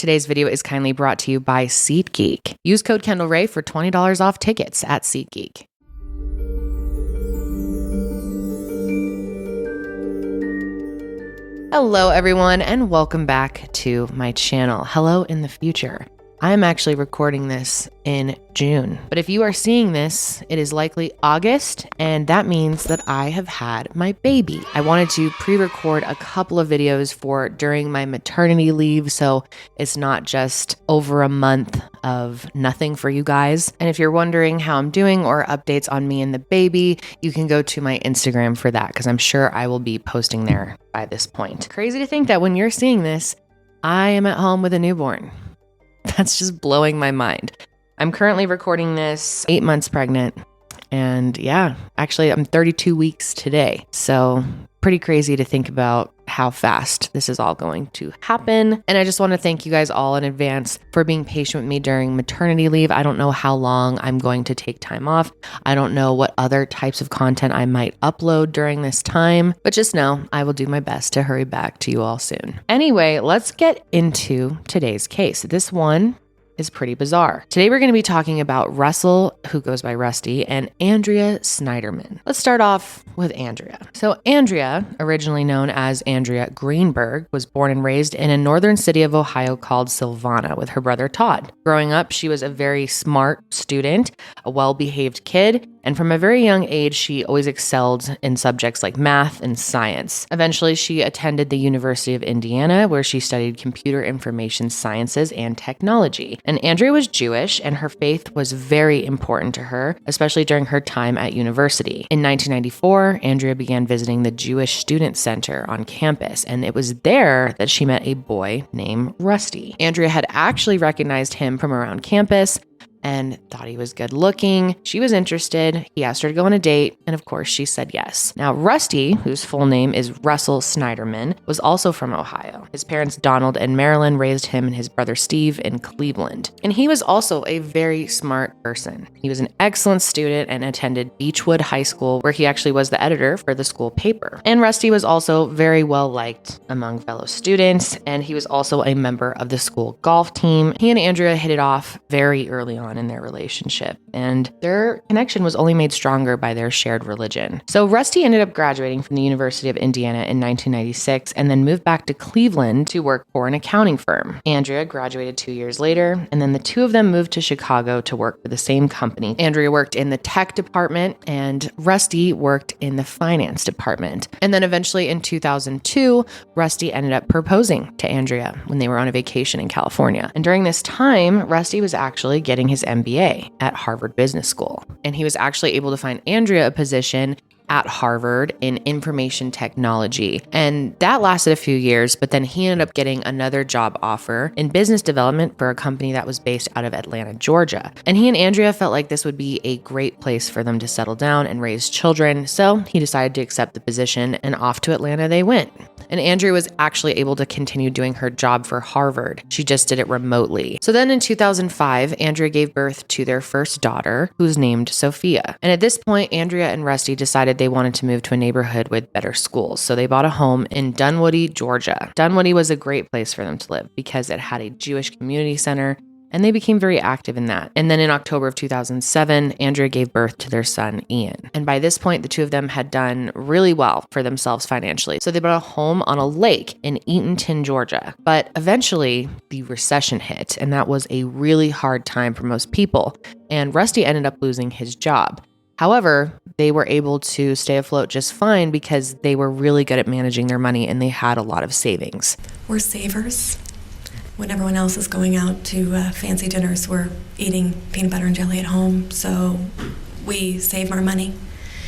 Today's video is kindly brought to you by SeatGeek. Use code Kendall Rae for $20 off tickets at SeatGeek. Hello everyone and welcome back to my channel. Hello in the future. I am actually recording this in June, but if you are seeing this, it is likely August, and that means that I have had my baby. I wanted to pre-record a couple of videos for during my maternity leave, so it's not just over a month of nothing for you guys. And if you're wondering how I'm doing or updates on me and the baby, you can go to my Instagram for that, because I'm sure I will be posting there by this point. Crazy to think that when you're seeing this, I am at home with a newborn. That's just blowing my mind. I'm currently recording this 8 months pregnant. And yeah, actually I'm 32 weeks today. So pretty crazy to think about how fast this is all going to happen. And I just want to thank you guys all in advance for being patient with me during maternity leave. I don't know how long I'm going to take time off. I don't know what other types of content I might upload during this time, but just know I will do my best to hurry back to you all soon. Anyway, let's get into today's case. This one is pretty bizarre. Today we're going to be talking about Russell, who goes by Rusty, and Andrea Sneiderman. Let's start off with Andrea. So Andrea, originally known as Andrea Greenberg, was born and raised in a northern city of Ohio called Sylvania with her brother Todd. Growing up, she was a very smart student, a well-behaved kid, and from a very young age, she always excelled in subjects like math and science. Eventually, she attended the University of Indiana, where she studied computer information sciences and technology. And Andrea was Jewish, and her faith was very important to her, especially during her time at university. In 1994, Andrea began visiting the Jewish Student Center on campus, and it was there that she met a boy named Rusty. Andrea had actually recognized him from around campus and thought he was good looking. She was interested. He asked her to go on a date, and of course she said yes. Now, Rusty, whose full name is Russell Snyderman, was also from Ohio. His parents, Donald and Marilyn, raised him and his brother Steve in Cleveland. And he was also a very smart person. He was an excellent student and attended Beechwood High School, where he actually was the editor for the school paper. And Rusty was also very well liked among fellow students, and he was also a member of the school golf team. He and Andrea hit it off very early on in their relationship, and their connection was only made stronger by their shared religion. So Rusty ended up graduating from the University of Indiana in 1996 and then moved back to Cleveland to work for an accounting firm. Andrea graduated 2 years later, and then the two of them moved to Chicago to work for the same company. Andrea worked in the tech department and Rusty worked in the finance department. And then eventually in 2002, Rusty ended up proposing to Andrea when they were on a vacation in California. And during this time, Rusty was actually getting his MBA at Harvard Business School. And he was actually able to find Andrea a position at Harvard in information technology. And that lasted a few years, but then he ended up getting another job offer in business development for a company that was based out of Atlanta, Georgia. And he and Andrea felt like this would be a great place for them to settle down and raise children. So he decided to accept the position, and off to Atlanta they went. And Andrea was actually able to continue doing her job for Harvard. She just did it remotely. So then in 2005, Andrea gave birth to their first daughter, who's named Sophia. And at this point, Andrea and Rusty decided they wanted to move to a neighborhood with better schools. So they bought a home in Dunwoody, Georgia. Dunwoody was a great place for them to live because it had a Jewish community center, and they became very active in that. And then in October of 2007, Andrea gave birth to their son, Ian. And by this point, the two of them had done really well for themselves financially. So they bought a home on a lake in Eatonton, Georgia. But eventually, the recession hit, and that was a really hard time for most people. And Rusty ended up losing his job. However, they were able to stay afloat just fine because they were really good at managing their money and they had a lot of savings. We're savers. When everyone else is going out to fancy dinners, we're eating peanut butter and jelly at home, so we save our money.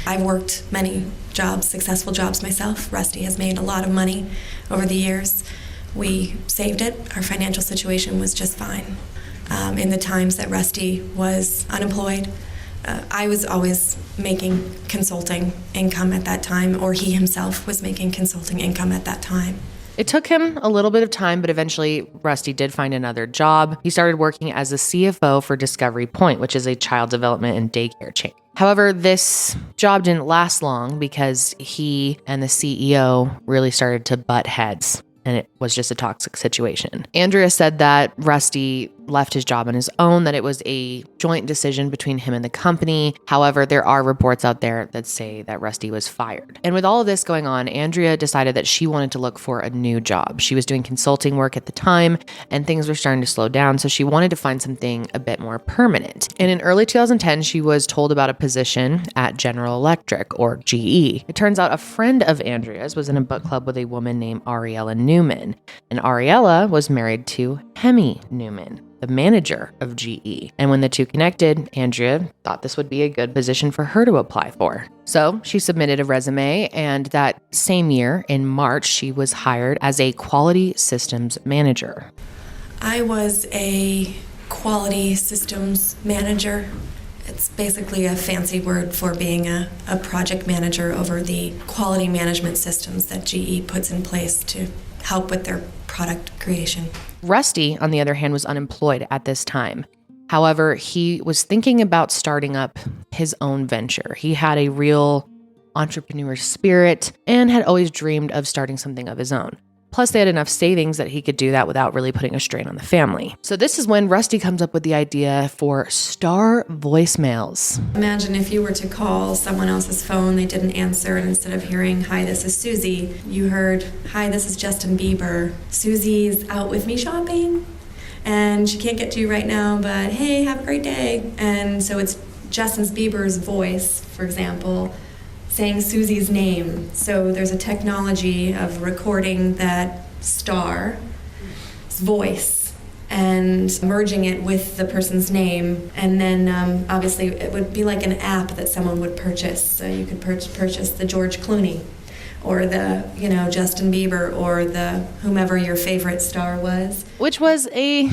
I've worked many jobs, successful jobs myself. Rusty has made a lot of money over the years. We saved it. Our financial situation was just fine. In the times that Rusty was unemployed, I was always making consulting income at that time, or he himself was making consulting income at that time. It took him a little bit of time, but eventually Rusty did find another job. He started working as a CFO for Discovery Point, which is a child development and daycare chain. However, this job didn't last long because he and the CEO really started to butt heads. and it was just a toxic situation. Andrea said that Rusty left his job on his own, that it was a joint decision between him and the company. However, there are reports out there that say that Rusty was fired. And with all of this going on, Andrea decided that she wanted to look for a new job. She was doing consulting work at the time, and things were starting to slow down, so she wanted to find something a bit more permanent. And in early 2010, she was told about a position at General Electric, or GE. It turns out a friend of Andrea's was in a book club with a woman named Ariella Newman, and Ariella was married to Hemi Newman, the manager of GE. And when the two connected, Andrea thought this would be a good position for her to apply for. So she submitted a resume, and that same year, in March, she was hired as a quality systems manager. I was a quality systems manager. It's basically a fancy word for being a project manager over the quality management systems that GE puts in place to help with their product creation. Rusty, on the other hand, was unemployed at this time. However, he was thinking about starting up his own venture. He had a real entrepreneur spirit and had always dreamed of starting something of his own. Plus, they had enough savings that he could do that without really putting a strain on the family. So this is when Rusty comes up with the idea for star voicemails. Imagine if you were to call someone else's phone, they didn't answer, and instead of hearing, "Hi, this is Susie," you heard, "Hi, this is Justin Bieber. Susie's out with me shopping, and she can't get to you right now, but hey, have a great day." And so it's Justin Bieber's voice, for example, saying Susie's name. So there's a technology of recording that star's voice and merging it with the person's name. And then obviously it would be like an app that someone would purchase. So you could purchase the George Clooney or the, Justin Bieber or the whomever your favorite star was. Which was a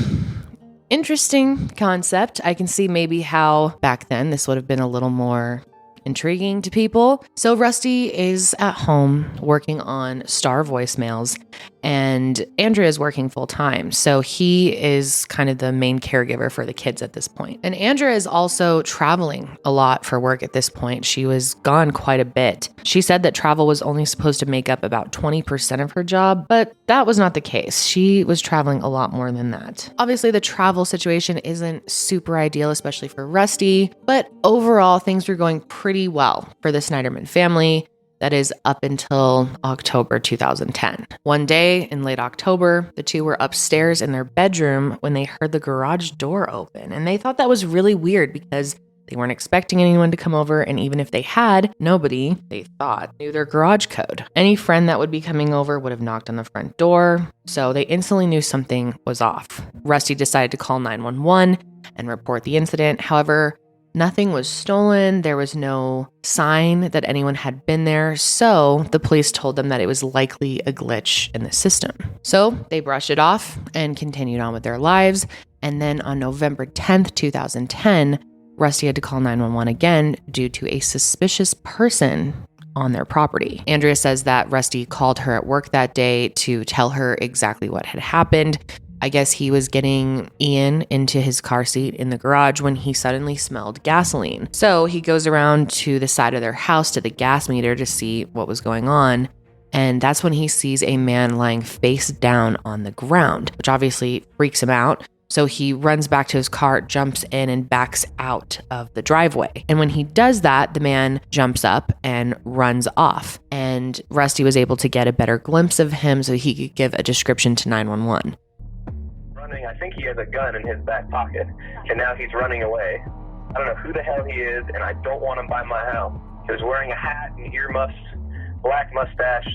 interesting concept. I can see maybe how back then this would have been a little more intriguing to people. So Rusty is at home working on star voicemails, and Andrea is working full time. So he is kind of the main caregiver for the kids at this point. And Andrea is also traveling a lot for work at this point. She was gone quite a bit. She said that travel was only supposed to make up about 20% of her job, but that was not the case. She was traveling a lot more than that. Obviously, the travel situation isn't super ideal, especially for Rusty, but overall, things were going pretty well for the Snyderman family. That is up until October 2010. One day in late October, the two were upstairs in their bedroom when they heard the garage door open. And they thought that was really weird because they weren't expecting anyone to come over. And even if they had, nobody, they thought, knew their garage code. Any friend that would be coming over would have knocked on the front door. So they instantly knew something was off. Rusty decided to call 911 and report the incident. However, nothing was stolen. There was no sign that anyone had been there. So the police told them that it was likely a glitch in the system. So they brushed it off and continued on with their lives. And then on November 10th, 2010, Rusty had to call 911 again due to a suspicious person on their property. Andrea says that Rusty called her at work that day to tell her exactly what had happened. I guess he was getting Ian into his car seat in the garage when he suddenly smelled gasoline. So he goes around to the side of their house to the gas meter to see what was going on. And that's when he sees a man lying face down on the ground, which obviously freaks him out. So he runs back to his car, jumps in, and backs out of the driveway. And when he does that, the man jumps up and runs off. And Rusty was able to get a better glimpse of him so he could give a description to 911. I think he has a gun in his back pocket, and now he's running away. I don't know who the hell he is, and I don't want him by my house. He was wearing a hat and earmuffs, black mustache.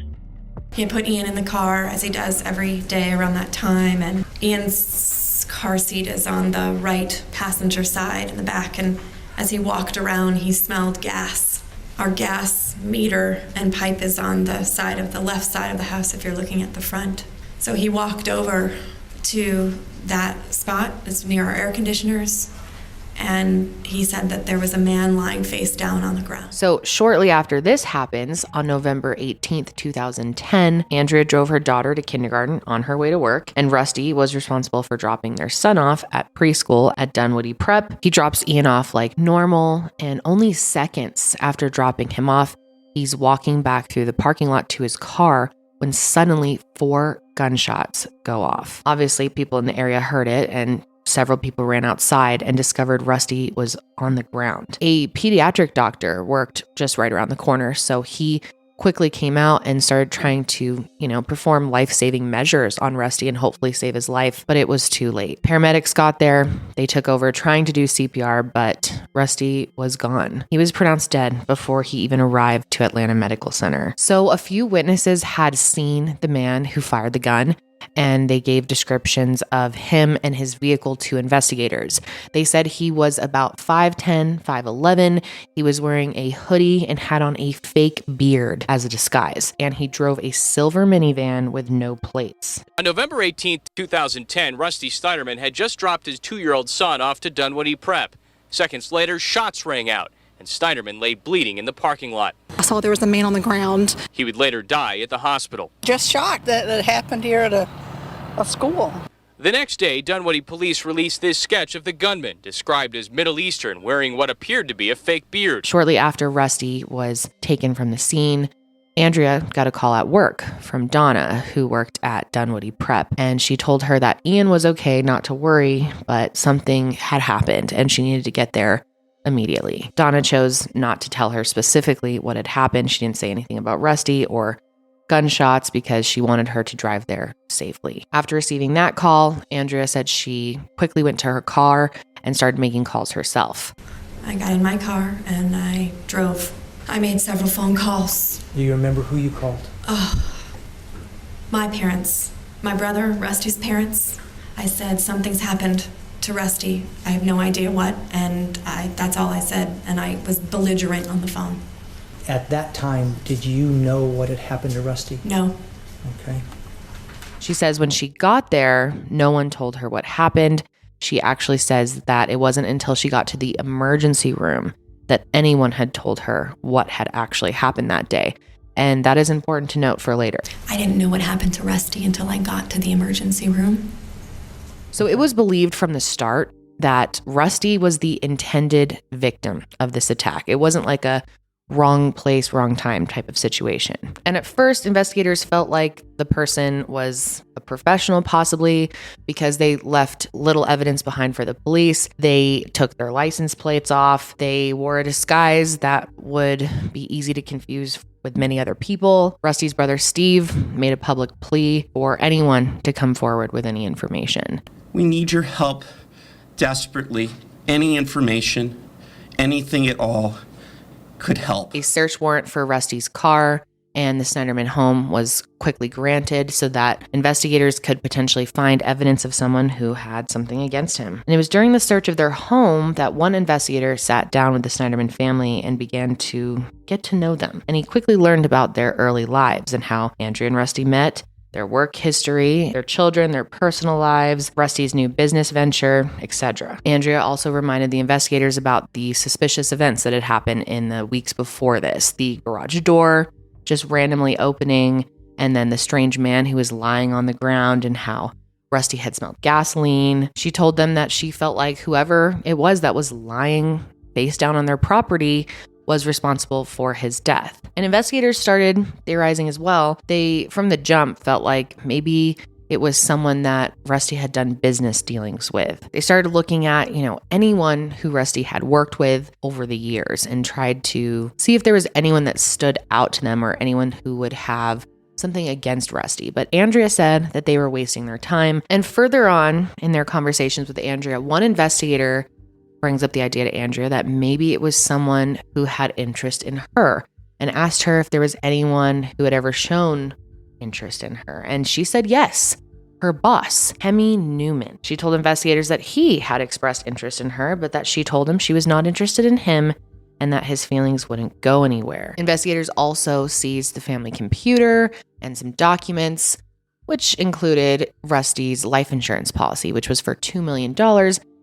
He had put Ian in the car, as he does every day around that time, and Ian's car seat is on the right passenger side in the back, and as he walked around, he smelled gas. Our gas meter and pipe is on the side of the left side of the house if you're looking at the front. So he walked over to that spot. It's near our air conditioners. And he said that there was a man lying face down on the ground. So shortly after this happens, on November 18th, 2010, Andrea drove her daughter to kindergarten on her way to work, and Rusty was responsible for dropping their son off at preschool at Dunwoody Prep. He drops Ian off like normal, and only seconds after dropping him off, he's walking back through the parking lot to his car when suddenly 4 gunshots go off. Obviously, people in the area heard it, and several people ran outside and discovered Rusty was on the ground. A pediatric doctor worked just right around the corner, so he quickly came out and started trying to, perform life-saving measures on Rusty and hopefully save his life, but it was too late. Paramedics got there. They took over trying to do CPR, but Rusty was gone. He was pronounced dead before he even arrived to Atlanta Medical Center. So a few witnesses had seen the man who fired the gun, and they gave descriptions of him and his vehicle to investigators. They said he was about 5'10", 5'11". He was wearing a hoodie and had on a fake beard as a disguise, and he drove a silver minivan with no plates. On November 18, 2010, Rusty Snyderman had just dropped his 2-year-old son off to Dunwoody Prep. Seconds later, shots rang out, and Snyderman lay bleeding in the parking lot. I saw there was a man on the ground. He would later die at the hospital. Just shocked that it happened here at a school. The next day, Dunwoody police released this sketch of the gunman, described as Middle Eastern, wearing what appeared to be a fake beard. Shortly after Rusty was taken from the scene, Andrea got a call at work from Donna, who worked at Dunwoody Prep, and she told her that Ian was okay, not to worry, but something had happened and she needed to get there immediately. Donna chose not to tell her specifically what had happened. She didn't say anything about Rusty or gunshots because she wanted her to drive there safely. After receiving that call, Andrea said she quickly went to her car and started making calls herself. I got in my car and I drove. I made several phone calls. Do you remember who you called? My parents. My brother, Rusty's parents. I said, something's happened to Rusty. I have no idea what, and that's all I said, and I was belligerent on the phone. At that time, did you know what had happened to Rusty? No. Okay. She says when she got there, no one told her what happened. She actually says that it wasn't until she got to the emergency room that anyone had told her what had actually happened that day. And that is important to note for later. I didn't know what happened to Rusty until I got to the emergency room. So it was believed from the start that Rusty was the intended victim of this attack. It wasn't like a wrong place, wrong time type of situation. And at first, investigators felt like the person was a professional, possibly because they left little evidence behind for the police. They took their license plates off. They wore a disguise that would be easy to confuse with many other people. Rusty's brother, Steve, made a public plea for anyone to come forward with any information. We need your help desperately. Any information, anything at all could help. A search warrant for Rusty's car and the Snyderman home was quickly granted so that investigators could potentially find evidence of someone who had something against him. And it was during the search of their home that one investigator sat down with the Snyderman family and began to get to know them. And he quickly learned about their early lives and how Andrea and Rusty met, their work history, their children, their personal lives, Rusty's new business venture, etc. Andrea also reminded the investigators about the suspicious events that had happened in the weeks before this. The garage door just randomly opening, and then the strange man who was lying on the ground and how Rusty had smelled gasoline. She told them that she felt like whoever it was that was lying face down on their property was responsible for his death. And investigators started theorizing as well. They, from the jump, felt like maybe it was someone that Rusty had done business dealings with. They started looking at, anyone who Rusty had worked with over the years and tried to see if there was anyone that stood out to them or anyone who would have something against Rusty. But Andrea said that they were wasting their time. And further on in their conversations with Andrea, one investigator brings up the idea to Andrea that maybe it was someone who had interest in her and asked her if there was anyone who had ever shown interest in her. And she said yes, her boss, Hemi Newman. She told investigators that he had expressed interest in her, but that she told him she was not interested in him and that his feelings wouldn't go anywhere. Investigators also seized the family computer and some documents, which included Rusty's life insurance policy, which was for $2 million,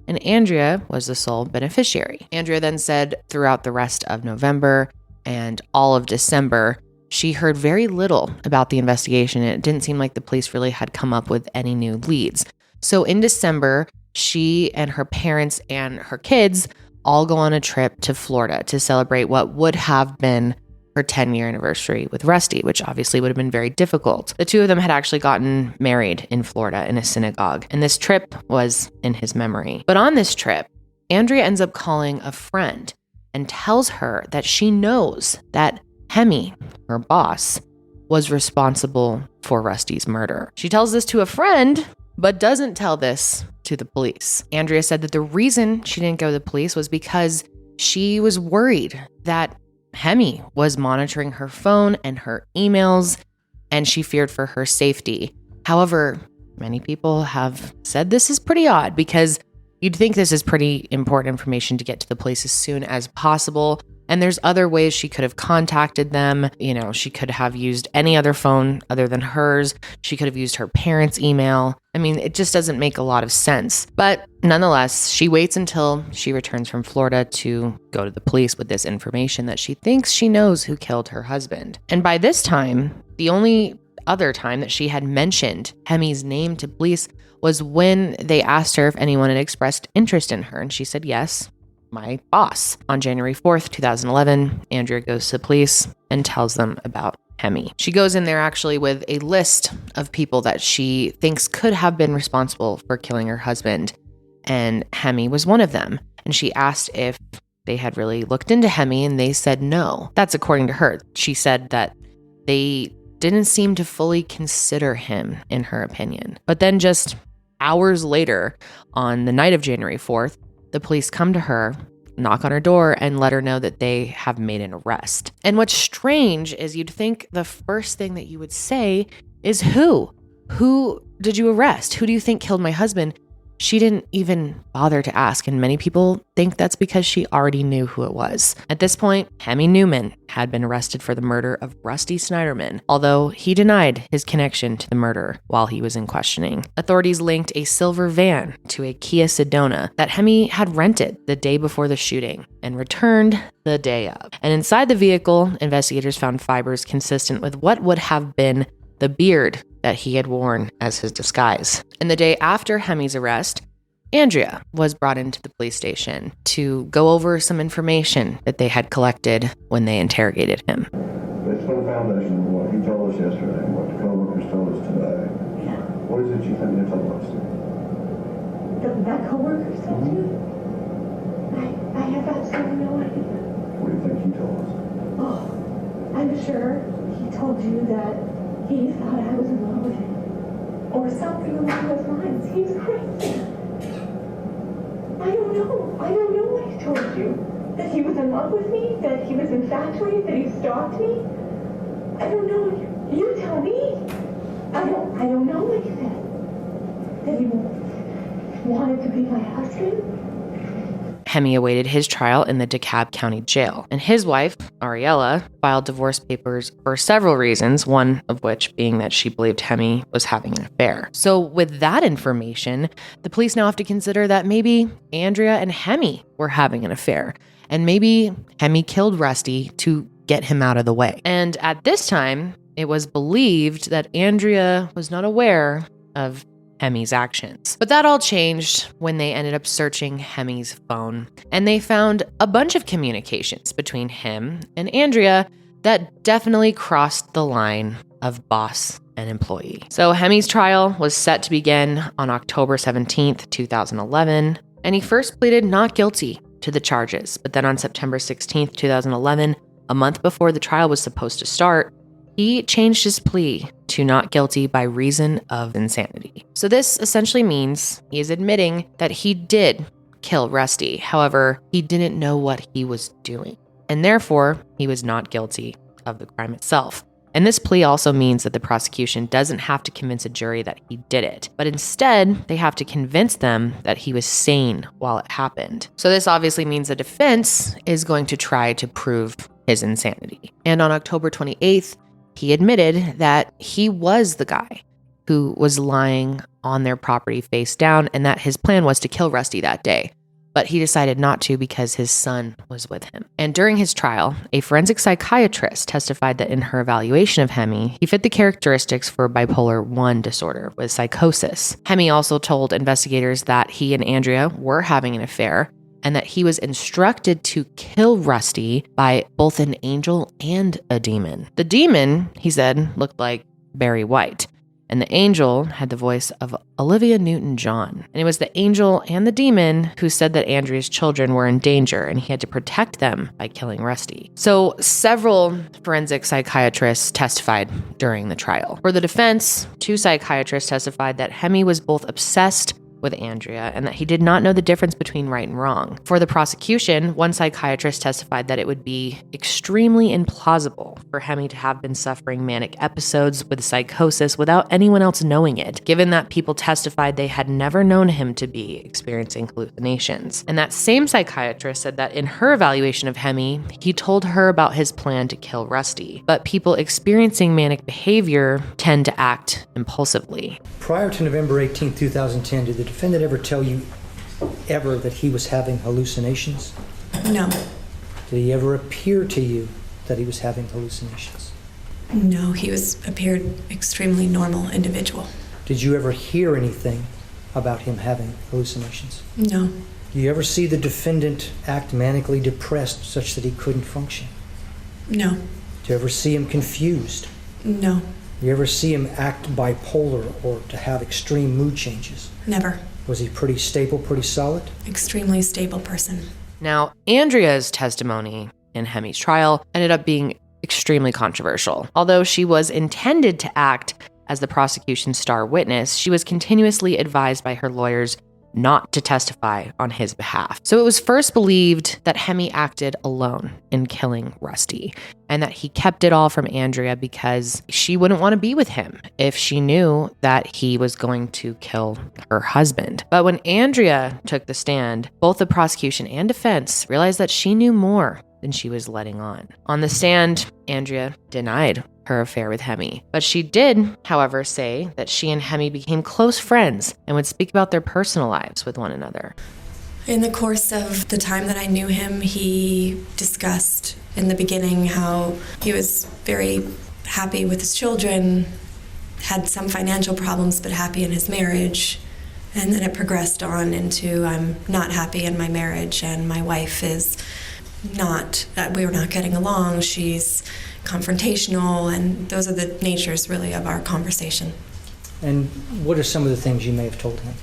and Andrea was the sole beneficiary. Andrea then said throughout the rest of November and all of December, she heard very little about the investigation. It didn't seem like the police really had come up with any new leads. So in December, she and her parents and her kids all go on a trip to Florida to celebrate what would have been her 10-year anniversary with Rusty, which obviously would have been very difficult. The two of them had actually gotten married in Florida in a synagogue, and this trip was in his memory. But on this trip, Andrea ends up calling a friend and tells her that she knows that Hemi, her boss, was responsible for Rusty's murder. She tells this to a friend, but doesn't tell this to the police. Andrea said that the reason she didn't go to the police was because she was worried that Hemi was monitoring her phone and her emails, and she feared for her safety. However, many people have said this is pretty odd because you'd think this is pretty important information to get to the police as soon as possible. And there's other ways she could have contacted them. You know, she could have used any other phone other than hers. She could have used her parents' email. I mean, it just doesn't make a lot of sense. But nonetheless, she waits until she returns from Florida to go to the police with this information that she thinks she knows who killed her husband. And by this time, the only other time that she had mentioned Hemi's name to police was when they asked her if anyone had expressed interest in her. And she said, yes, my boss. On January 4th, 2011, Andrea goes to the police and tells them about Hemi. She goes in there actually with a list of people that she thinks could have been responsible for killing her husband, and Hemi was one of them. And she asked if they had really looked into Hemi, and they said no. That's according to her. She said that they didn't seem to fully consider him, in her opinion. But then just hours later, on the night of January 4th, the police come to her, knock on her door, and let her know that they have made an arrest. And what's strange is you'd think the first thing that you would say is who? Who did you arrest? Who do you think killed my husband? She didn't even bother to ask, and many people think that's because she already knew who it was. At this point, Hemi Newman had been arrested for the murder of Rusty Snyderman, although he denied his connection to the murder while he was in questioning. Authorities linked a silver van to a Kia Sedona that Hemi had rented the day before the shooting and returned the day of. And inside the vehicle, investigators found fibers consistent with what would have been the beard that he had worn as his disguise. And the day after Hemi's arrest, Andrea was brought into the police station to go over some information that they had collected when they interrogated him. Based on the foundation of what he told us yesterday and what the co-workers told us today, what is it you think they told us? That co-workers told you? I have absolutely no idea. What do you think he told us? Oh, I'm sure he told you that he thought I was in love with him. Or something along those lines. He's crazy. I don't know what he told you. That he was in love with me? That he was infatuated? That he stalked me? I don't know. You tell me. I don't know what he said. That he wanted to be my husband? Hemi awaited his trial in the DeKalb County Jail, and his wife, Ariella, filed divorce papers for several reasons, one of which being that she believed Hemi was having an affair. So with that information, the police now have to consider that maybe Andrea and Hemi were having an affair, and maybe Hemi killed Rusty to get him out of the way. And at this time, it was believed that Andrea was not aware of Hemi's actions. But that all changed when they ended up searching Hemi's phone, and they found a bunch of communications between him and Andrea that definitely crossed the line of boss and employee. So Hemi's trial was set to begin on October 17th, 2011, and he first pleaded not guilty to the charges. But then on September 16th, 2011, a month before the trial was supposed to start, he changed his plea to not guilty by reason of insanity. So this essentially means he is admitting that he did kill Rusty. However, he didn't know what he was doing, and therefore he was not guilty of the crime itself. And this plea also means that the prosecution doesn't have to convince a jury that he did it, but instead they have to convince them that he was sane while it happened. So this obviously means the defense is going to try to prove his insanity. And on October 28th, he admitted that he was the guy who was lying on their property face down and that his plan was to kill Rusty that day. But he decided not to because his son was with him. And during his trial, a forensic psychiatrist testified that in her evaluation of Hemi, he fit the characteristics for bipolar 1 disorder with psychosis. Hemi also told investigators that he and Andrea were having an affair and that he was instructed to kill Rusty by both an angel and a demon. The demon, he said, looked like Barry White, and the angel had the voice of Olivia Newton-John. And it was the angel and the demon who said that Andrea's children were in danger and he had to protect them by killing Rusty. So several forensic psychiatrists testified during the trial. For the defense, 2 psychiatrists testified that Hemi was both obsessed with Andrea and that he did not know the difference between right and wrong. For the prosecution, 1 psychiatrist testified that it would be extremely implausible for Hemi to have been suffering manic episodes with psychosis without anyone else knowing it, given that people testified they had never known him to be experiencing hallucinations. And that same psychiatrist said that in her evaluation of Hemi, he told her about his plan to kill Rusty, but people experiencing manic behavior tend to act impulsively. Prior to November 18, 2010, did the defendant ever tell you ever that he was having hallucinations? No. Did he ever appear to you that he was having hallucinations? No, he appeared extremely normal individual. Did you ever hear anything about him having hallucinations? No. Do you ever see the defendant act manically depressed such that he couldn't function? No. Do you ever see him confused? No. You ever see him act bipolar or to have extreme mood changes? Never. Was he pretty stable, pretty solid? Extremely stable person. Now, Andrea's testimony in Hemi's trial ended up being extremely controversial. Although she was intended to act as the prosecution's star witness, she was continuously advised by her lawyers not to testify on his behalf. So it was first believed that Hemi acted alone in killing Rusty, and that he kept it all from Andrea because she wouldn't want to be with him if she knew that he was going to kill her husband. But when Andrea took the stand, both the prosecution and defense realized that she knew more than she was letting on. On the stand, Andrea denied her affair with Hemi, but she did, however, say that she and Hemi became close friends and would speak about their personal lives with one another. In the course of the time that I knew him, he discussed in the beginning how he was very happy with his children, had some financial problems, but happy in his marriage. And then it progressed on into I'm not happy in my marriage and my wife is not, we were not getting along. She's confrontational, and those are the natures really of our conversation. And what are some of the things you may have told him?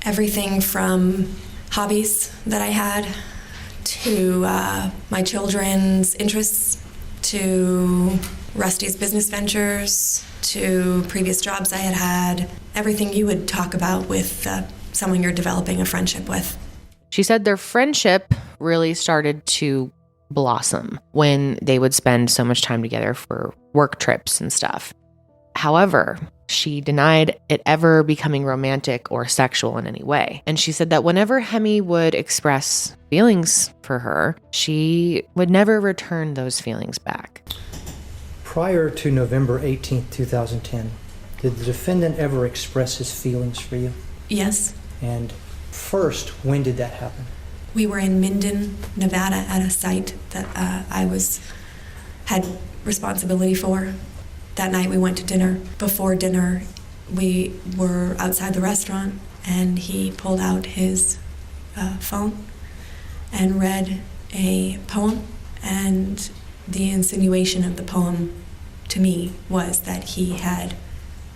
Everything from hobbies that I had to my children's interests to Rusty's business ventures to previous jobs I had had, everything you would talk about with someone you're developing a friendship with. She said their friendship really started to blossom when they would spend so much time together for work trips and stuff. However, she denied it ever becoming romantic or sexual in any way. And she said that whenever Hemi would express feelings for her, she would never return those feelings back. Prior to November 18, 2010, did the defendant ever express his feelings for you? Yes. And first, when did that happen? We were in Minden, Nevada at a site that I had responsibility for. That night we went to dinner. Before dinner, we were outside the restaurant and he pulled out his phone and read a poem, and the insinuation of the poem to me was that he had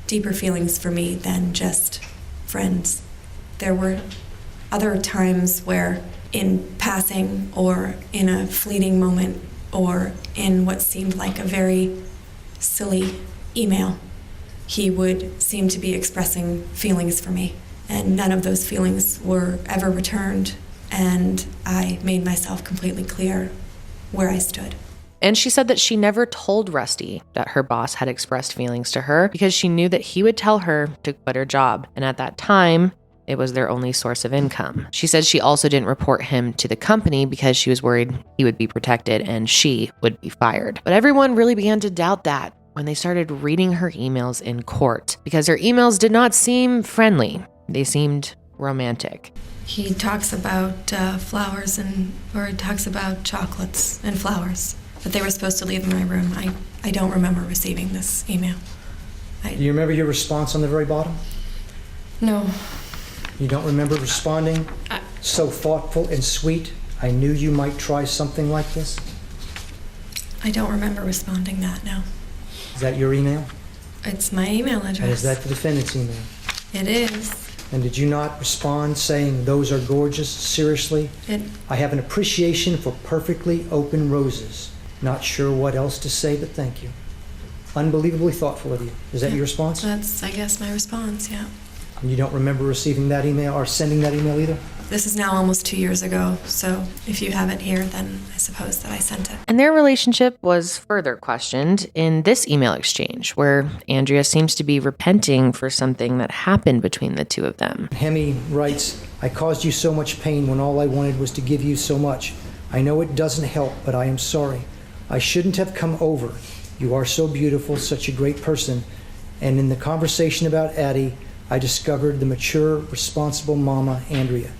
deeper feelings for me than just friends. There were other times where in passing or in a fleeting moment or in what seemed like a very silly email, he would seem to be expressing feelings for me. And none of those feelings were ever returned, and I made myself completely clear where I stood. And she said that she never told Rusty that her boss had expressed feelings to her because she knew that he would tell her to quit her job. And at that time, it was their only source of income. She said she also didn't report him to the company because she was worried he would be protected and she would be fired. But everyone really began to doubt that when they started reading her emails in court, because her emails did not seem friendly. They seemed romantic. He talks about flowers or he talks about chocolates and flowers, that they were supposed to leave in my room. I don't remember receiving this email. Do you remember your response on the very bottom? No. You don't remember responding So thoughtful and sweet, I knew you might try something like this. I don't remember responding that, no. Is that your email? It's my email address. And is that the defendant's email? It is. And did you not respond saying, those are gorgeous, seriously? I have an appreciation for perfectly open roses. Not sure what else to say, but thank you. Unbelievably thoughtful of you. Is that your response? That's, I guess, my response, yeah. And you don't remember receiving that email or sending that email either? This is now almost 2 years ago, so if you have it here, then I suppose that I sent it. And their relationship was further questioned in this email exchange, where Andrea seems to be repenting for something that happened between the two of them. Hemi writes, I caused you so much pain when all I wanted was to give you so much. I know it doesn't help, but I am sorry. I shouldn't have come over. You are so beautiful, such a great person. And in the conversation about Addie, I discovered the mature, responsible mama, Andrea.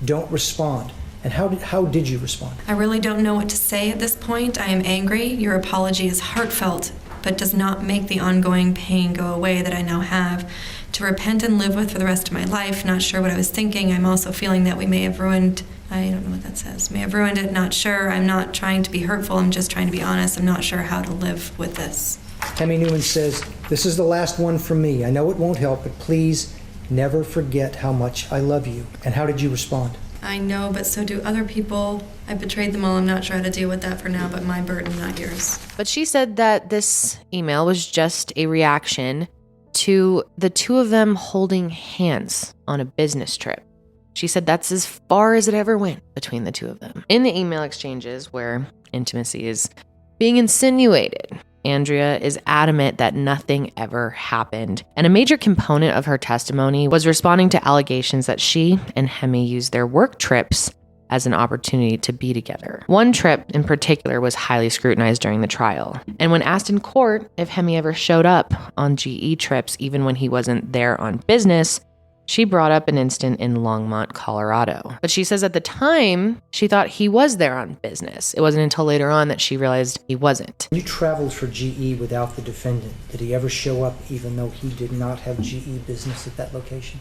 Don't respond. And how did you respond? I really don't know what to say at this point. I am angry. Your apology is heartfelt, but does not make the ongoing pain go away that I now have to repent and live with for the rest of my life. Not sure what I was thinking. I'm also feeling that we may have ruined, I don't know what that says, may have ruined it, not sure. I'm not trying to be hurtful. I'm just trying to be honest. I'm not sure how to live with this. Hemi Newman says, this is the last one for me. I know it won't help, but please never forget how much I love you. And how did you respond? I know, but so do other people. I betrayed them all. I'm not sure how to deal with that for now, but my burden, not yours. But she said that this email was just a reaction to the two of them holding hands on a business trip. She said that's as far as it ever went between the two of them. In the email exchanges where intimacy is being insinuated, Andrea is adamant that nothing ever happened. And a major component of her testimony was responding to allegations that she and Hemi used their work trips as an opportunity to be together. One trip in particular was highly scrutinized during the trial. And when asked in court if Hemi ever showed up on GE trips, even when he wasn't there on business, she brought up an incident in Longmont, Colorado. But she says at the time, she thought he was there on business. It wasn't until later on that she realized he wasn't. You traveled for GE without the defendant. Did he ever show up even though he did not have GE business at that location?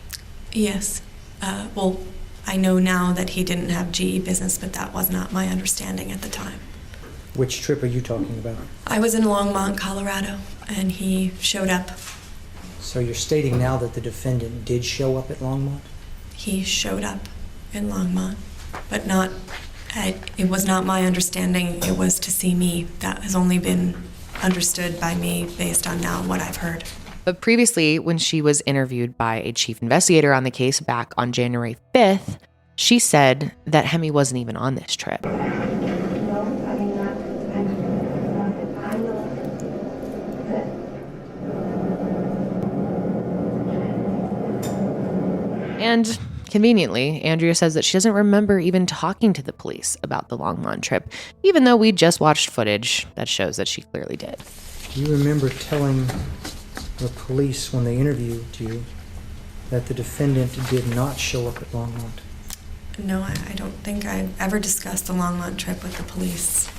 Yes. Well, I know now that he didn't have GE business, but that was not my understanding at the time. Which trip are you talking about? I was in Longmont, Colorado, and he showed up. So you're stating now that the defendant did show up at Longmont? He showed up in Longmont, but not, it was not my understanding it was to see me. That has only been understood by me based on now what I've heard. But previously, when she was interviewed by a chief investigator on the case back on January 5th, she said that Hemi wasn't even on this trip. And conveniently, Andrea says that she doesn't remember even talking to the police about the Longmont trip, even though we just watched footage that shows that she clearly did. Do you remember telling the police when they interviewed you that the defendant did not show up at Longmont? No, I don't think I ever discussed the Longmont trip with the police.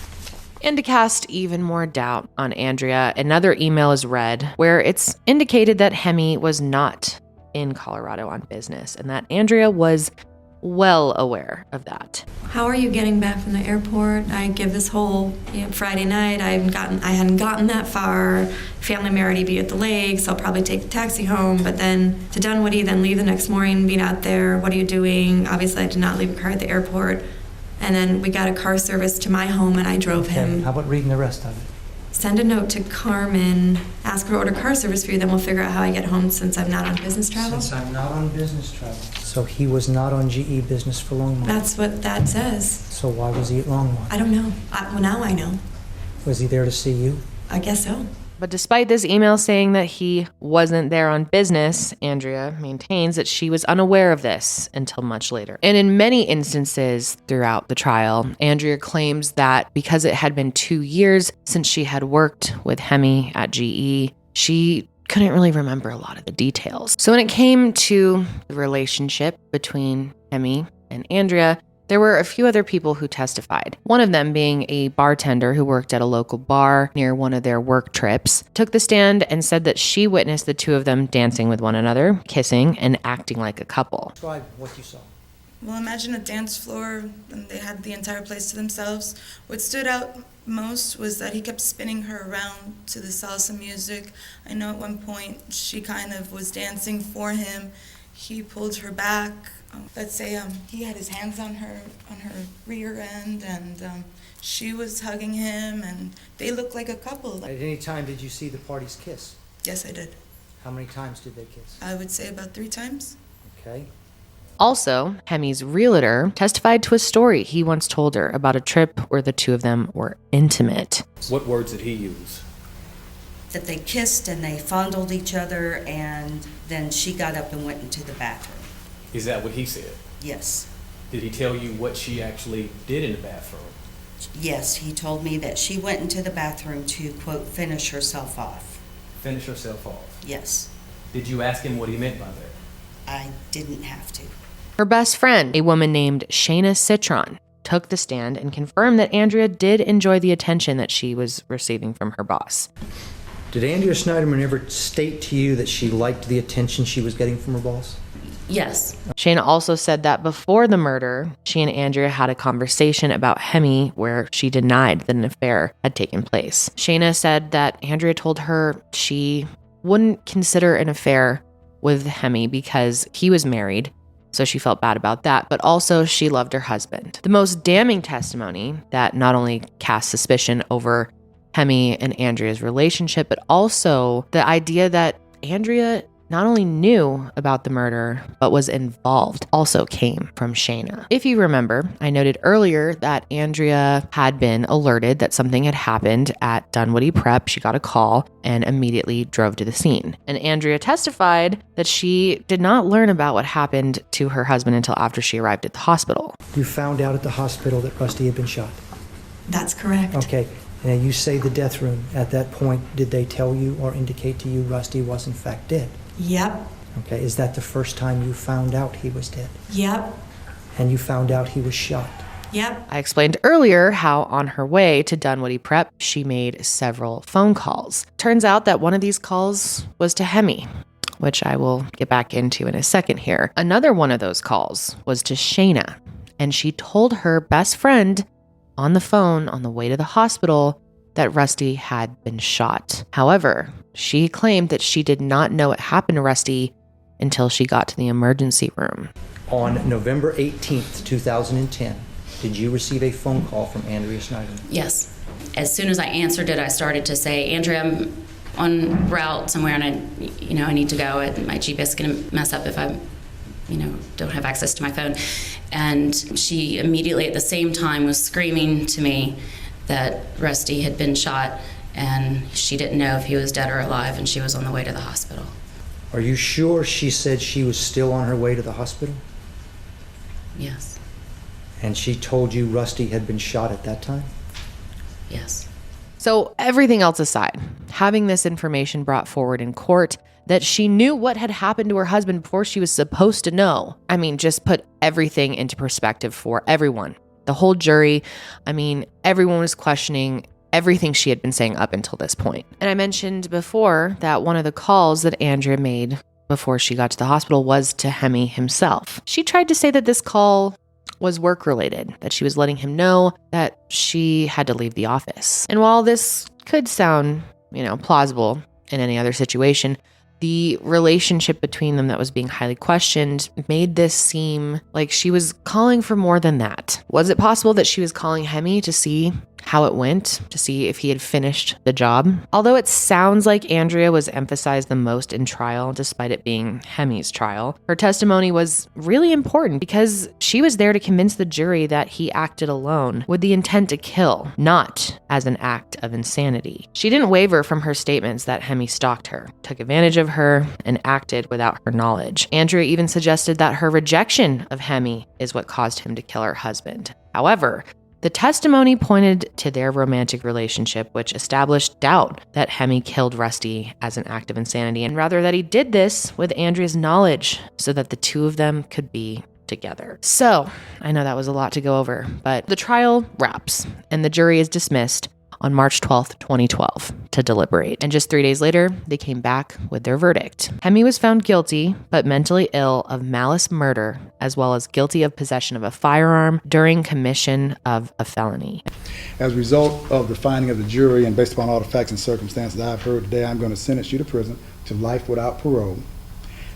And to cast even more doubt on Andrea, another email is read where it's indicated that Hemi was not in Colorado on business and that Andrea was well aware of that. How are you getting back from the airport? I give this whole Friday night. I hadn't gotten that far. Family may already be at the lake, so I'll probably take the taxi home. But then to Dunwoody, then leave the next morning, be out there. What are you doing? Obviously, I did not leave a car at the airport. And then we got a car service to my home, and I drove him. How about reading the rest of it? Send a note to Carmen, ask her to order car service for you, then we'll figure out how I get home since I'm not on business travel. Since I'm not on business travel. So he was not on GE business for Longmont? That's what that says. So why was he at Longmont? I don't know. Well, now I know. Was he there to see you? I guess so. But despite this email saying that he wasn't there on business, Andrea maintains that she was unaware of this until much later. And in many instances throughout the trial, Andrea claims that because it had been 2 years since she had worked with Hemi at GE, she couldn't really remember a lot of the details. So when it came to the relationship between Hemi and Andrea, there were a few other people who testified. One of them being a bartender who worked at a local bar near one of their work trips, took the stand and said that she witnessed the two of them dancing with one another, kissing, and acting like a couple. Describe what you saw. Well, imagine a dance floor and they had the entire place to themselves. What stood out most was that he kept spinning her around to the salsa music. I know at one point she kind of was dancing for him. He pulled her back. Let's say he had his hands on her rear end, and she was hugging him, and they looked like a couple. At any time did you see the parties kiss? Yes, I did. How many times did they kiss? I would say about 3 times. Okay. Also, Hemi's realtor testified to a story he once told her about a trip where the two of them were intimate. What words did he use? That they kissed and they fondled each other, and then she got up and went into the bathroom. Is that what he said? Yes. Did he tell you what she actually did in the bathroom? Yes, he told me that she went into the bathroom to, quote, finish herself off. Finish herself off? Yes. Did you ask him what he meant by that? I didn't have to. Her best friend, a woman named Shayna Citron, took the stand and confirmed that Andrea did enjoy the attention that she was receiving from her boss. Did Andrea Sneiderman ever state to you that she liked the attention she was getting from her boss? Yes. Shayna also said that before the murder, she and Andrea had a conversation about Hemi where she denied that an affair had taken place. Shayna said that Andrea told her she wouldn't consider an affair with Hemi because he was married, so she felt bad about that, but also she loved her husband. The most damning testimony that not only cast suspicion over Hemi and Andrea's relationship, but also the idea that Andrea not only knew about the murder, but was involved, also came from Shayna. If you remember, I noted earlier that Andrea had been alerted that something had happened at Dunwoody Prep. She got a call and immediately drove to the scene. And Andrea testified that she did not learn about what happened to her husband until after she arrived at the hospital. You found out at the hospital that Rusty had been shot? That's correct. Okay. Now you say the death room. At that point, did they tell you or indicate to you Rusty was in fact dead? Yep. Okay, is that the first time you found out he was dead? Yep. And you found out he was shot? Yep. I explained earlier how on her way to Dunwoody Prep, she made several phone calls. Turns out that one of these calls was to Hemi, which I will get back into in a second here. Another one of those calls was to Shayna, and she told her best friend on the phone on the way to the hospital that Rusty had been shot. However, she claimed that she did not know it happened to Rusty until she got to the emergency room. On November 18th, 2010, did you receive a phone call from Andrea Sneiderman? Yes. As soon as I answered it, I started to say, Andrea, I'm on route somewhere and I need to go. My GPS is going to mess up if I don't have access to my phone. And she immediately at the same time was screaming to me that Rusty had been shot and she didn't know if he was dead or alive, and she was on the way to the hospital. Are you sure she said she was still on her way to the hospital? Yes. And she told you Rusty had been shot at that time? Yes. So everything else aside, having this information brought forward in court that she knew what had happened to her husband before she was supposed to know, just put everything into perspective for everyone. The whole jury, everyone was questioning everything she had been saying up until this point. And I mentioned before that one of the calls that Andrea made before she got to the hospital was to Hemi himself. She tried to say that this call was work-related, that she was letting him know that she had to leave the office. And while this could sound, plausible in any other situation, the relationship between them that was being highly questioned made this seem like she was calling for more than that. Was it possible that she was calling Hemi to see how it went, to see if he had finished the job? Although it sounds like Andrea was emphasized the most in trial, despite it being Hemi's trial, her testimony was really important because she was there to convince the jury that he acted alone with the intent to kill, not as an act of insanity. She didn't waver from her statements that Hemi stalked her, took advantage of her, and acted without her knowledge. Andrea even suggested that her rejection of Hemi is what caused him to kill her husband. However, the testimony pointed to their romantic relationship, which established doubt that Hemi killed Rusty as an act of insanity, and rather that he did this with Andrea's knowledge so that the two of them could be together. So, I know that was a lot to go over, but the trial wraps and the jury is dismissed on March 12th, 2012 to deliberate. And just 3 days later, they came back with their verdict. Hemi was found guilty, but mentally ill of malice murder, as well as guilty of possession of a firearm during commission of a felony. As a result of the finding of the jury and based upon all the facts and circumstances I've heard today, I'm going to sentence you to prison to life without parole.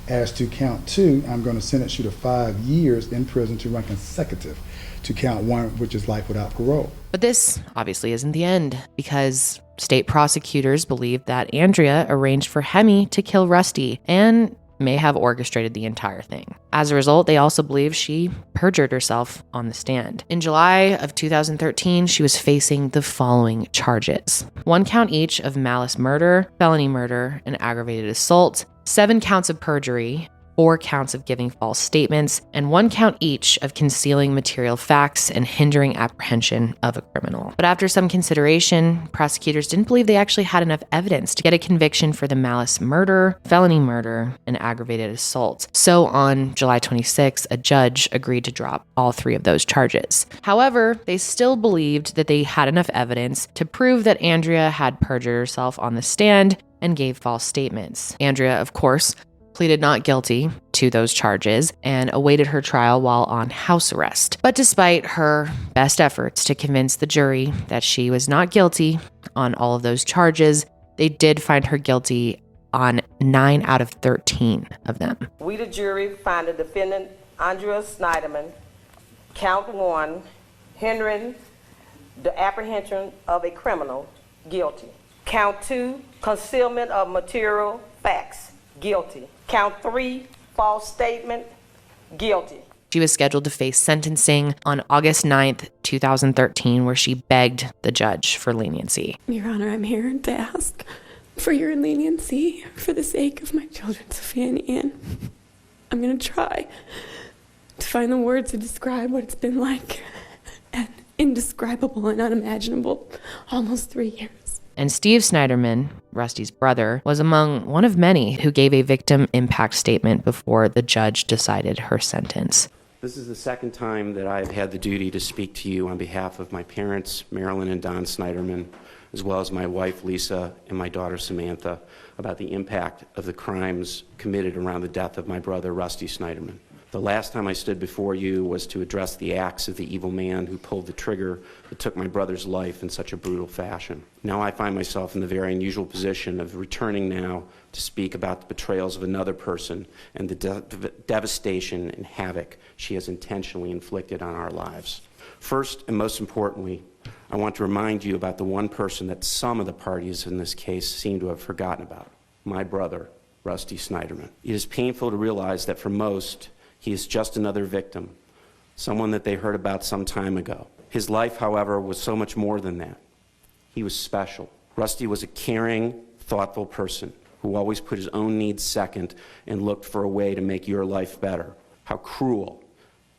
As to count 2, I'm going to sentence you to 5 years in prison to run consecutive to count 1, which is life without parole. But this obviously isn't the end, because state prosecutors believe that Andrea arranged for Hemi to kill Rusty and may have orchestrated the entire thing. As a result, they also believe she perjured herself on the stand. In July of 2013, she was facing the following charges: 1 count each of malice murder, felony murder, and aggravated assault, 7 counts of perjury, 4 counts of giving false statements, and 1 count each of concealing material facts and hindering apprehension of a criminal. But after some consideration, prosecutors didn't believe they actually had enough evidence to get a conviction for the malice murder, felony murder, and aggravated assault. So on July 26, a judge agreed to drop all 3 of those charges. However, they still believed that they had enough evidence to prove that Andrea had perjured herself on the stand and gave false statements. Andrea, of course, pleaded not guilty to those charges and awaited her trial while on house arrest. But despite her best efforts to convince the jury that she was not guilty on all of those charges, they did find her guilty on 9 out of 13 of them. We, the jury, find the defendant, Andrea Sneiderman, count 1, hindering the apprehension of a criminal, guilty. Count 2, concealment of material facts, guilty. Count 3, false statement, guilty. She was scheduled to face sentencing on August 9th, 2013, where she begged the judge for leniency. Your Honor, I'm here to ask for your leniency for the sake of my children, Sophia and Ian. I'm going to try to find the words to describe what it's been like, an indescribable and unimaginable almost 3 years. And Steve Snyderman, Rusty's brother, was among one of many who gave a victim impact statement before the judge decided her sentence. This is the second time that I've had the duty to speak to you on behalf of my parents, Marilyn and Don Snyderman, as well as my wife, Lisa, and my daughter, Samantha, about the impact of the crimes committed around the death of my brother, Rusty Snyderman. The last time I stood before you was to address the acts of the evil man who pulled the trigger that took my brother's life in such a brutal fashion. Now I find myself in the very unusual position of returning now to speak about the betrayals of another person and the devastation and havoc she has intentionally inflicted on our lives. First, and most importantly, I want to remind you about the one person that some of the parties in this case seem to have forgotten about: my brother, Rusty Snyderman. It is painful to realize that for most, he is just another victim, someone that they heard about some time ago. His life, however, was so much more than that. He was special. Rusty was a caring, thoughtful person who always put his own needs second and looked for a way to make your life better. How cruel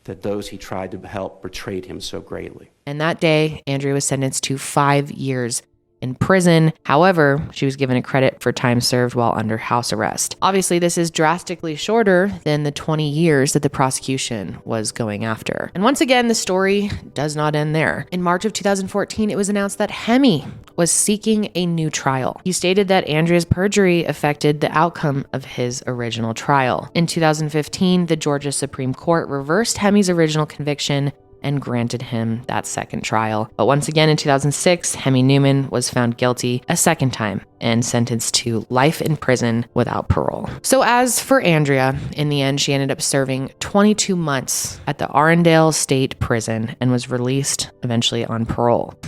that those he tried to help betrayed him so greatly. And that day, Andrea was sentenced to 5 years in prison. However, she was given a credit for time served while under house arrest. Obviously, this is drastically shorter than the 20 years that the prosecution was going after. And once again, the story does not end there. In March of 2014, it was announced that Hemi was seeking a new trial. He stated that Andrea's perjury affected the outcome of his original trial. In 2015, the Georgia Supreme Court reversed Hemi's original conviction and granted him that second trial. But once again in 2006, Hemi Newman was found guilty a second time and sentenced to life in prison without parole. So as for Andrea, in the end, she ended up serving 22 months at the Arundel State Prison and was released eventually on parole.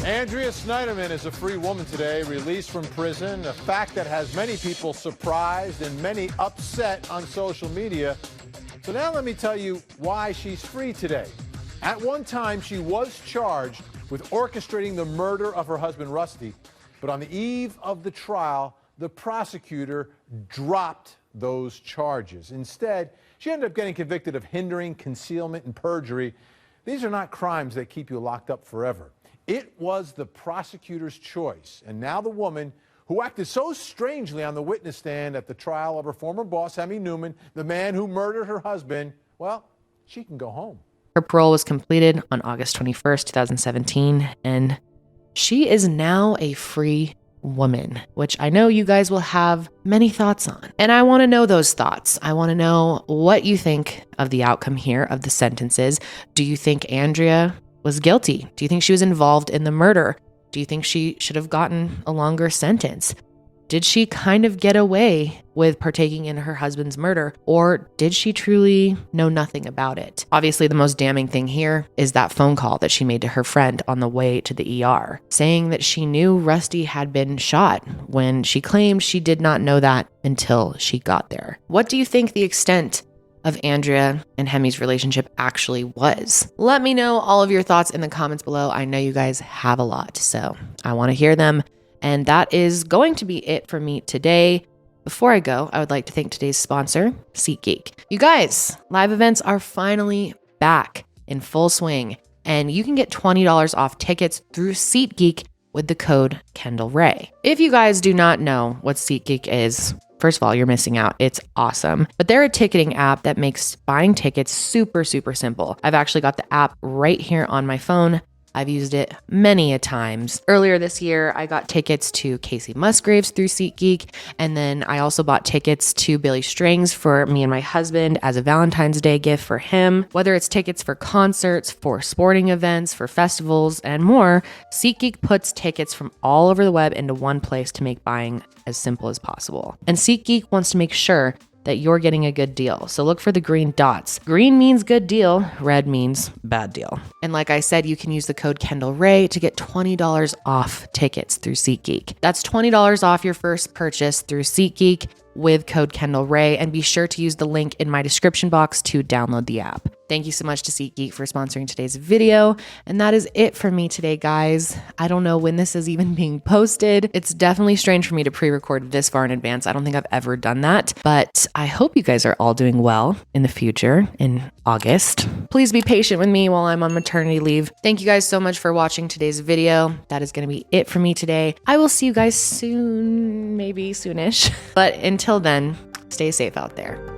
Andrea Sneiderman is a free woman today, released from prison, a fact that has many people surprised and many upset on social media. So now let me tell you why she's free today. At one time, she was charged with orchestrating the murder of her husband, Rusty. But on the eve of the trial, the prosecutor dropped those charges. Instead, she ended up getting convicted of hindering, concealment, and perjury. These are not crimes that keep you locked up forever. It was the prosecutor's choice. And now the woman who acted so strangely on the witness stand at the trial of her former boss, Hemi Newman, the man who murdered her husband, well, she can go home. Her parole was completed on August 21st, 2017, and she is now a free woman, which I know you guys will have many thoughts on. And I want to know those thoughts. I want to know what you think of the outcome here of the sentences. Do you think Andrea was guilty? Do you think she was involved in the murder? Do you think she should have gotten a longer sentence? Did she kind of get away with partaking in her husband's murder, or did she truly know nothing about it? Obviously, the most damning thing here is that phone call that she made to her friend on the way to the ER, saying that she knew Rusty had been shot when she claimed she did not know that until she got there. What do you think the extent of Andrea and Hemi's relationship actually was? Let me know all of your thoughts in the comments below. I know you guys have a lot, so I want to hear them. And that is going to be it for me today. Before I go, I would like to thank today's sponsor, SeatGeek. You guys, live events are finally back in full swing, and you can get $20 off tickets through SeatGeek with the code Kendall Rae. If you guys do not know what SeatGeek is, first of all, you're missing out. It's awesome. But they're a ticketing app that makes buying tickets super, super simple. I've actually got the app right here on my phone. I've used it many a times. Earlier this year, I got tickets to Casey Musgraves through SeatGeek, and then I also bought tickets to Billy Strings for me and my husband as a Valentine's Day gift for him. Whether it's tickets for concerts, for sporting events, for festivals, and more, SeatGeek puts tickets from all over the web into one place to make buying as simple as possible. And SeatGeek wants to make sure that you're getting a good deal. So look for the green dots. Green means good deal, red means bad deal. And like I said, you can use the code Kendall Rae to get $20 off tickets through SeatGeek. That's $20 off your first purchase through SeatGeek with code Kendall Rae, and be sure to use the link in my description box to download the app. Thank you so much to SeatGeek for sponsoring today's video. And that is it for me today, guys. I don't know when this is even being posted. It's definitely strange for me to pre-record this far in advance. I don't think I've ever done that, but I hope you guys are all doing well in the future in August. Please be patient with me while I'm on maternity leave. Thank you guys so much for watching today's video. That is going to be it for me today. I will see you guys soon, maybe soonish. But until then, stay safe out there.